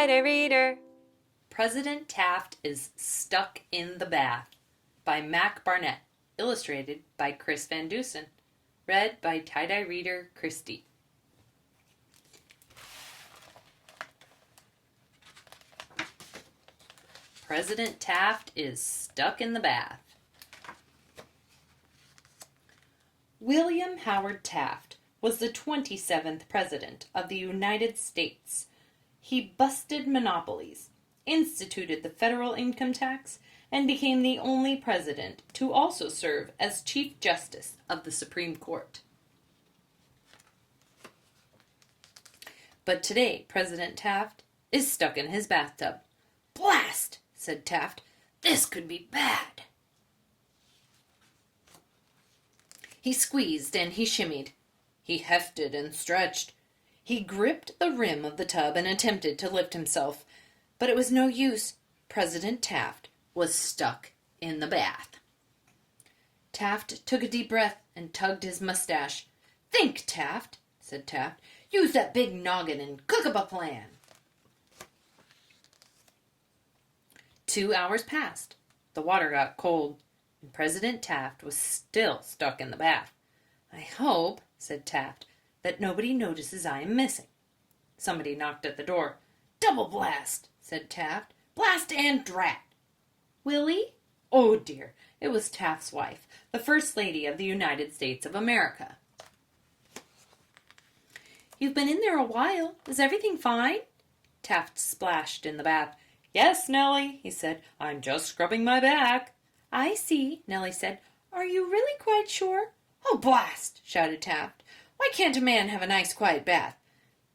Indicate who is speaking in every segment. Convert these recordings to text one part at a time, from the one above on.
Speaker 1: Tie-dye reader. President Taft is Stuck in the Bath by Barnett. Illustrated by Chris Van Dusen. Read by tie-dye reader Kristie. President Taft is stuck in the bath. William Howard Taft was the 27th President of the United States. He busted monopolies, instituted the federal income tax, and became the only president to also serve as Chief Justice of the Supreme Court. But today, President Taft is stuck in his bathtub. "Blast!" said Taft. "This could be bad." He squeezed and he shimmied. He hefted and stretched. He gripped the rim of the tub and attempted to lift himself. But it was no use. President Taft was stuck in the bath. Taft took a deep breath and tugged his mustache. "Think, Taft," said Taft. "Use that big noggin and cook up a plan." 2 hours passed. The water got cold, and President Taft was still stuck in the bath. "I hope," said Taft, "that nobody notices I am missing." Somebody knocked at the door. "Double blast," said Taft. "Blast and drat." "Willie?" Oh dear, it was Taft's wife, the First Lady of the United States of America. "You've been in there a while. Is everything fine?" Taft splashed in the bath. "Yes, Nellie," he said. "I'm just scrubbing my back." "I see," Nellie said. "Are you really quite sure?" "Oh, blast!" shouted Taft. "Why can't a man have a nice quiet bath?"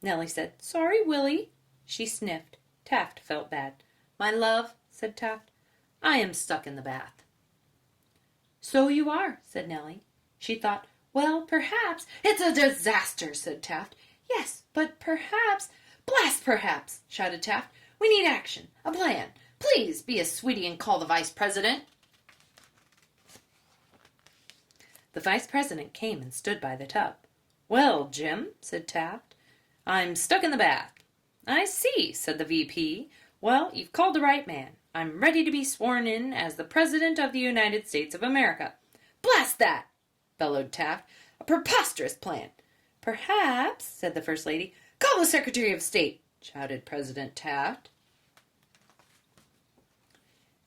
Speaker 1: Nellie said, "Sorry, Willie." She sniffed. Taft felt bad. "My love," said Taft, "I am stuck in the bath." "So you are," said Nellie. She thought, "Well, perhaps—" "It's a disaster," said Taft. "Yes, but perhaps—" "Blast perhaps!" shouted Taft. "We need action, a plan. Please be a sweetie and call the Vice President." The Vice President came and stood by the tub. "Well, Jim," said Taft, "I'm stuck in the bath." "I see," said the VP. "Well, you've called the right man. I'm ready to be sworn in as the President of the United States of America." "Blast that!" bellowed Taft. "A preposterous plan." "Perhaps," said the First Lady. "Call the Secretary of State," shouted President Taft.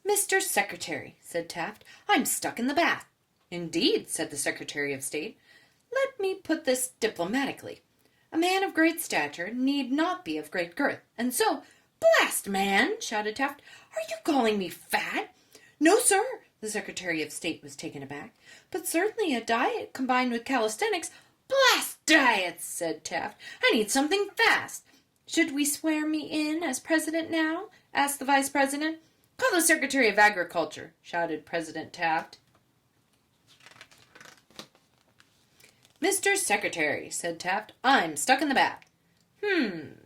Speaker 1: "Mr. Secretary," said Taft, "I'm stuck in the bath." "Indeed," said the Secretary of State. "Let me put this diplomatically. A man of great stature need not be of great girth, and so—" "Blast, man!" shouted Taft. "Are you calling me fat?" "No, sir." The Secretary of State was taken aback. "But certainly a diet combined with calisthenics—" "Blast diets!" said Taft. "I need something fast." "Should we swear me in as president now?" asked the Vice President. "Call the Secretary of Agriculture," shouted President Taft. "Mr. Secretary," said Taft, "I'm stuck in the bath."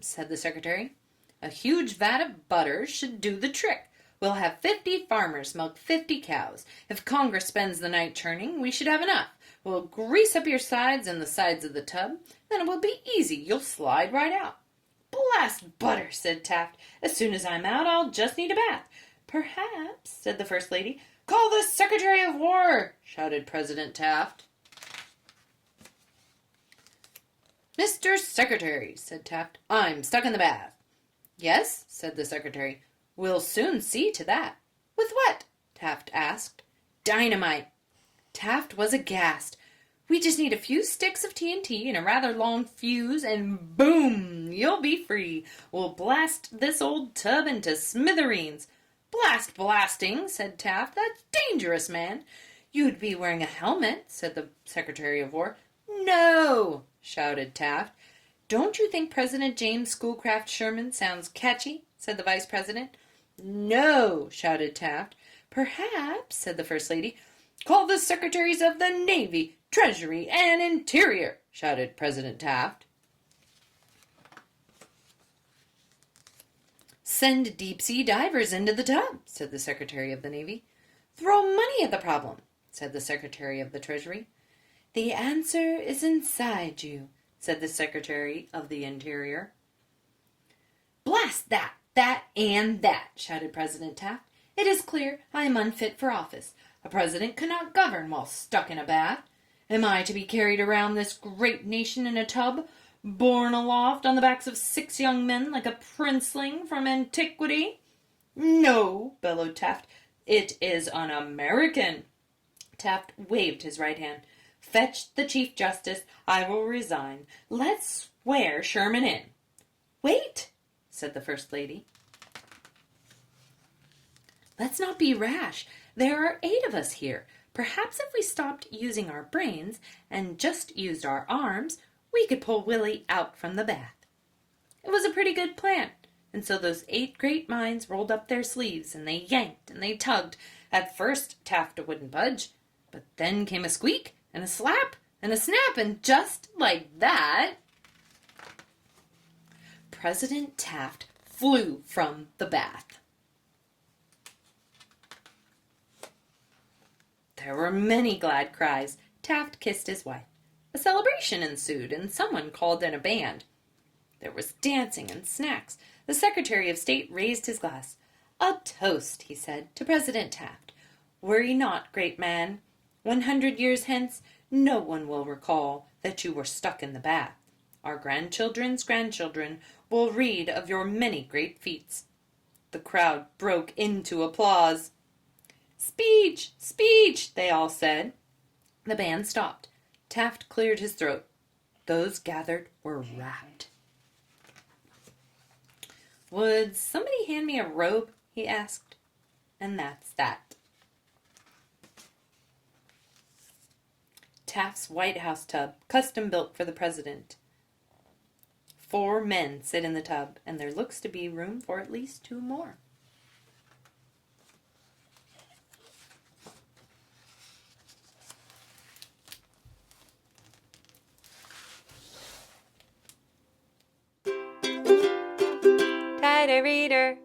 Speaker 1: Said the Secretary. "A huge vat of butter should do the trick. We'll have 50 farmers milk 50 cows. If Congress spends the night churning, we should have enough. We'll grease up your sides and the sides of the tub. Then it will be easy. You'll slide right out." "Blast butter," said Taft. "As soon as I'm out, I'll just need a bath." "Perhaps," said the First Lady. "Call the Secretary of War," shouted President Taft. "Mr. Secretary," said Taft, "I'm stuck in the bath." "Yes," said the Secretary. "We'll soon see to that." "With what?" Taft asked. "Dynamite." Taft was aghast. "We just need a few sticks of TNT and a rather long fuse, and boom! You'll be free. We'll blast this old tub into smithereens." "Blast blasting," said Taft. "That's dangerous, man." "You'd be wearing a helmet," said the Secretary of War. "No!" shouted Taft. "Don't you think President James Schoolcraft Sherman sounds catchy?" said the Vice President. "No!" shouted Taft. "Perhaps," said the First Lady. "Call the Secretaries of the Navy, Treasury, and Interior," shouted President Taft. "Send deep-sea divers into the tub," said the Secretary of the Navy. "Throw money at the problem," said the Secretary of the Treasury. "The answer is inside you," said the Secretary of the Interior. "Blast that! that and that," shouted President Taft. "It is clear I am unfit for office. A president cannot govern while stuck in a bath. Am I to be carried around this great nation in a tub, borne aloft on the backs of 6 young men like a princeling from antiquity?" "No," bellowed Taft. "It is un-American." Taft waved his right hand. "Fetch the Chief Justice. I will resign. Let's swear Sherman in." "Wait," said the First Lady. "Let's not be rash. There are 8 of us here. Perhaps if we stopped using our brains and just used our arms, we could pull Willie out from the bath." It was a pretty good plan, and so those 8 great minds rolled up their sleeves, and they yanked and they tugged. At first Taft wouldn't budge, but then came a squeak and a slap and a snap, and just like that, President Taft flew from the bath. There were many glad cries. Taft kissed his wife. A celebration ensued, and someone called in a band. There was dancing and snacks. The Secretary of State raised his glass. "A toast," he said, "to President Taft. Worry not, great man. 100 years hence, no one will recall that you were stuck in the bath. Our grandchildren's grandchildren will read of your many great feats." The crowd broke into applause. "Speech! Speech!" they all said. The band stopped. Taft cleared his throat. Those gathered were rapt. "Would somebody hand me a robe?" he asked. And that's that. Taft's White House tub, custom built for the president. 4 men sit in the tub, and there looks to be room for at least 2 more. Tighter reader.